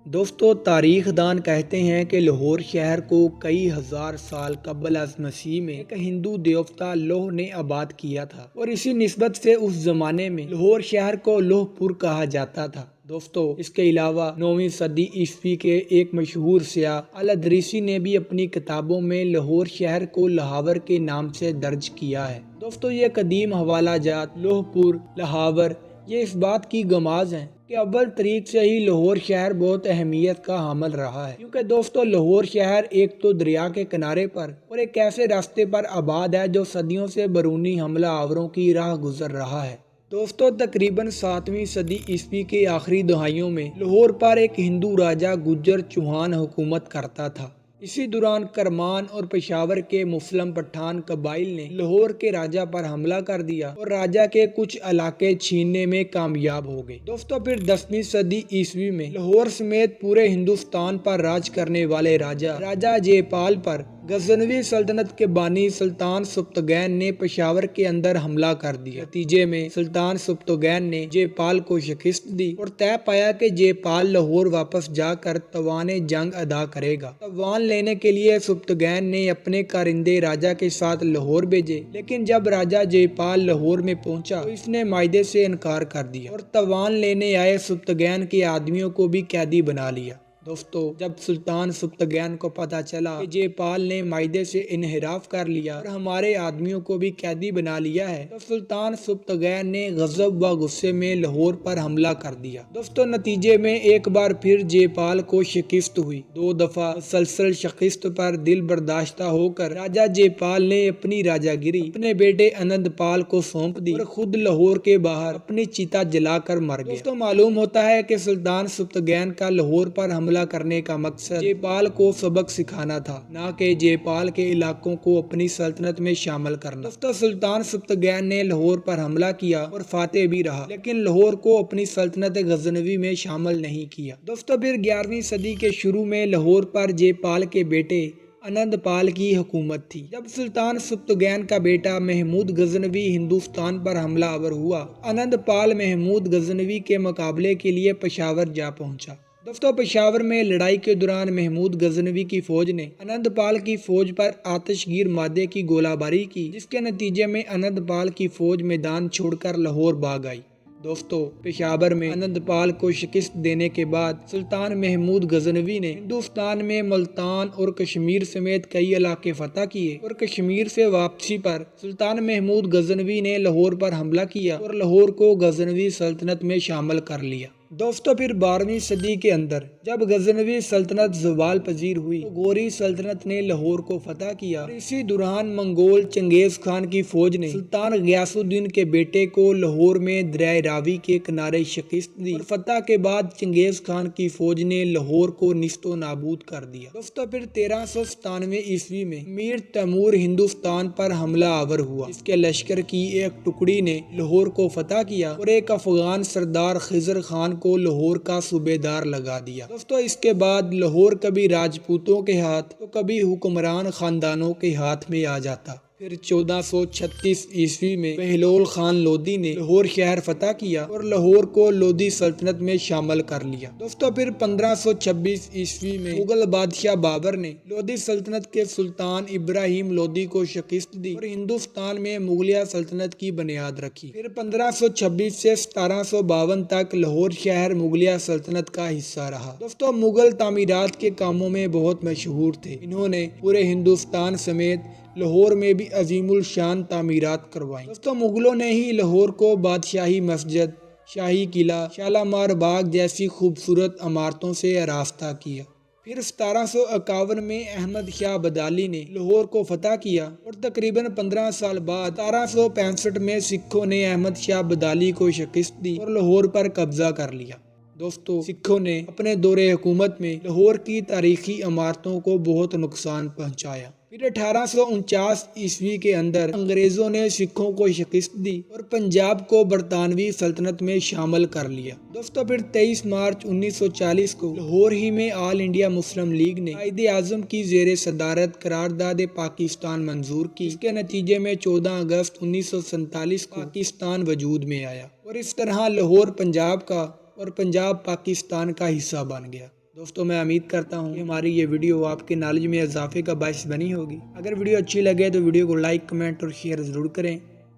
दोस्तों, तारीखदान कहते हैं कि लाहौर शहर को कई हजार साल कबल अज़ मसीह में एक हिंदू देवता लोह ने आबाद किया था और इसी निस्बत से उस जमाने में लाहौर शहर को लोहपुर कहा जाता था। दोस्तों, इसके अलावा 9वीं सदी ईस्वी के एक मशहूर सियाह अल-अदरीसी ने भी अपनी किताबों में लाहौर शहर को लाहौर के नाम से दर्ज किया है। दोस्तों, ये कदीम हवाला जात लोहपुर लाहौर ये इस बात की गमाज है कि अव्वल तरीक से ही लाहौर शहर बहुत अहमियत का हामिल रहा है, क्योंकि दोस्तों लाहौर शहर एक तो दरिया के किनारे पर और एक ऐसे रास्ते पर आबाद है जो सदियों से बरूनी हमला आवरों की राह गुजर रहा है। दोस्तों, तकरीबन 7वीं सदी ईस्वी के आखिरी दहाइयों में लाहौर पर एक हिंदू राजा गुज्जर चौहान हुकूमत करता था। इसी दौरान करमान और पेशावर के मुस्लिम पठान कबाइल ने लाहौर के राजा पर हमला कर दिया और राजा के कुछ इलाके छीनने में कामयाब हो गए। दोस्तों, फिर 10वीं सदी ईस्वी में लाहौर समेत पूरे हिंदुस्तान पर राज करने वाले राजा जयपाल पर गजनवी सल्तनत के बानी सुल्तान सुब्तगैन ने पेशावर के अंदर हमला कर दिया। नतीजे में सुल्तान सुब्तगैन ने जयपाल को शिकस्त दी और तय पाया कि जयपाल लाहौर वापस जाकर तवाने जंग अदा करेगा। तवान लेने के लिए सुब्तगैन ने अपने कारिंदे राजा के साथ लाहौर भेजे, लेकिन जब राजा जयपाल लाहौर में पहुंचा तो इसने मायदे से इनकार कर दिया और तवान लेने आए सुब्तगैन के आदमियों को भी कैदी बना लिया। दोस्तों, जब सुल्तान सुब्तगैन को पता चला कि जयपाल ने मायदे से इनहिराफ कर लिया और हमारे आदमियों को भी कैदी बना लिया है, तो सुल्तान सुब्तगैन ने गजब व गुस्से में लाहौर पर हमला कर दिया। दोस्तों, नतीजे में एक बार फिर जयपाल को शिकस्त हुई। 2 दफा मुसलसल शिकस्त पर दिल बर्दाश्त होकर राजा जयपाल ने अपनी राजागिरी अपने बेटे आनंदपाल को सौंप दी और खुद लाहौर के बाहर अपनी चिता जलाकर मर गया। दोस्तों, मालूम होता है कि सुल्तान सुब्तगैन का लाहौर पर हमला करने का मकसद जयपाल को सबक सिखाना था, न कि जयपाल के इलाकों को अपनी सल्तनत में शामिल करना। दोस्तों, सुल्तान सुब्तगैन ने लाहौर पर हमला किया और फातेह भी रहा, लेकिन लाहौर को अपनी सल्तनत गजनवी में शामिल नहीं किया। दोस्तों, फिर 11वीं सदी के शुरू में लाहौर पर जयपाल के बेटे आनंदपाल की हुकूमत थी। जब सुल्तान सुब्तगैन का बेटा महमूद गजनवी हिंदुस्तान पर हमलावर हुआ, आनंदपाल महमूद गजनवी के मुकाबले के लिए पेशावर जा पहुंचा। दोस्तों, पेशावर में लड़ाई के दौरान महमूद गजनवी की फौज ने आनंदपाल की फौज पर आतिशगीर मादे की गोलाबारी की, जिसके नतीजे में आनंदपाल की फौज मैदान छोड़कर लाहौर भाग आई। दोस्तों, पेशावर में आनंदपाल को शिकस्त देने के बाद सुल्तान महमूद गजनवी ने हिंदुस्तान में मुल्तान और कश्मीर समेत कई इलाके फतह किए और कश्मीर से वापसी पर सुल्तान महमूद गजनवी ने लाहौर पर हमला किया और लाहौर को गजनवी सल्तनत में शामिल कर लिया। दोस्तों, फिर 12वीं सदी के अंदर जब गजनवी सल्तनत ज़वाल पजीर हुई तो गोरी सल्तनत ने लाहौर को फतह किया और इसी दौरान मंगोल चंगेज खान की फौज ने सुल्तान गयासुद्दीन के बेटे को लाहौर में दरिया रावी के किनारे शिकस्त दी और फतह के बाद चंगेज खान की फौज ने लाहौर को निस्तो नाबूद कर दिया। दोस्तों, फिर 1397 ईस्वी में मीर तैमूर हिंदुस्तान पर हमला आवर हुआ। इसके लश्कर की एक टुकड़ी ने लाहौर को फतह किया और एक अफगान सरदार खिजर खान को लाहौर का सूबेदार लगा दिया। दोस्तों, इसके बाद लाहौर कभी राजपूतों के हाथ तो कभी हुक्मरान खानदानों के हाथ में आ जाता। फिर 1436 ईस्वी में बहलोल खान लोदी ने लाहौर शहर फतह किया और लाहौर को लोदी सल्तनत में शामिल कर लिया। दोस्तों, फिर 1526 ईस्वी में मुगल बादशाह बाबर ने लोदी सल्तनत के सुल्तान इब्राहिम लोदी को शिकस्त दी और हिंदुस्तान में मुगलिया सल्तनत की बुनियाद रखी। फिर 1526 से 1752 तक लाहौर शहर मुगलिया सल्तनत का हिस्सा रहा। दोस्तों, मुगल तामीरात के कामों में बहुत मशहूर थे। इन्होंने पूरे हिंदुस्तान समेत लाहौर में भी अजीमुल शान तामीरात करवाई। दोस्तों, मुगलों ने ही लाहौर को बादशाही मस्जिद, शाही किला, शालामार बाग जैसी खूबसूरत इमारतों से आरास्ता किया। फिर 1751 में अहमद शाह अब्दाली ने लाहौर को फतह किया और तकरीबन 15 साल बाद 1765 में सिखों ने अहमद शाह अब्दाली को शिकस्त दी और लाहौर पर कब्जा कर लिया। दोस्तों, सिखों ने अपने दौरे हुकूमत में लाहौर की तारीखी इमारतों को बहुत नुकसान पहुँचाया। फिर 1849 ईस्वी के अंदर अंग्रेजों ने सिखों को शिकस्त दी और पंजाब को बरतानवी सल्तनत में शामिल कर लिया। दोस्तों फिर 23 मार्च 1940 को लाहौर ही में ऑल इंडिया मुस्लिम लीग ने कायदे आजम की जेर सदारत करारदाद पाकिस्तान मंजूर की। इसके नतीजे में 14 अगस्त 1947 को पाकिस्तान वजूद में आया और इस तरह लाहौर पंजाब का और पंजाब पाकिस्तान का हिस्सा बन गया। दोस्तों मैं उम्मीद करता हूँ कि हमारी ये वीडियो आपके नॉलेज में इजाफे का बायस बनी होगी। अगर वीडियो अच्छी लगे तो वीडियो को लाइक, कमेंट और शेयर ज़रूर करें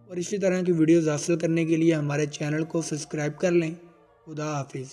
और इसी तरह की वीडियोस हासिल करने के लिए हमारे चैनल को सब्सक्राइब कर लें। खुदा हाफिज़।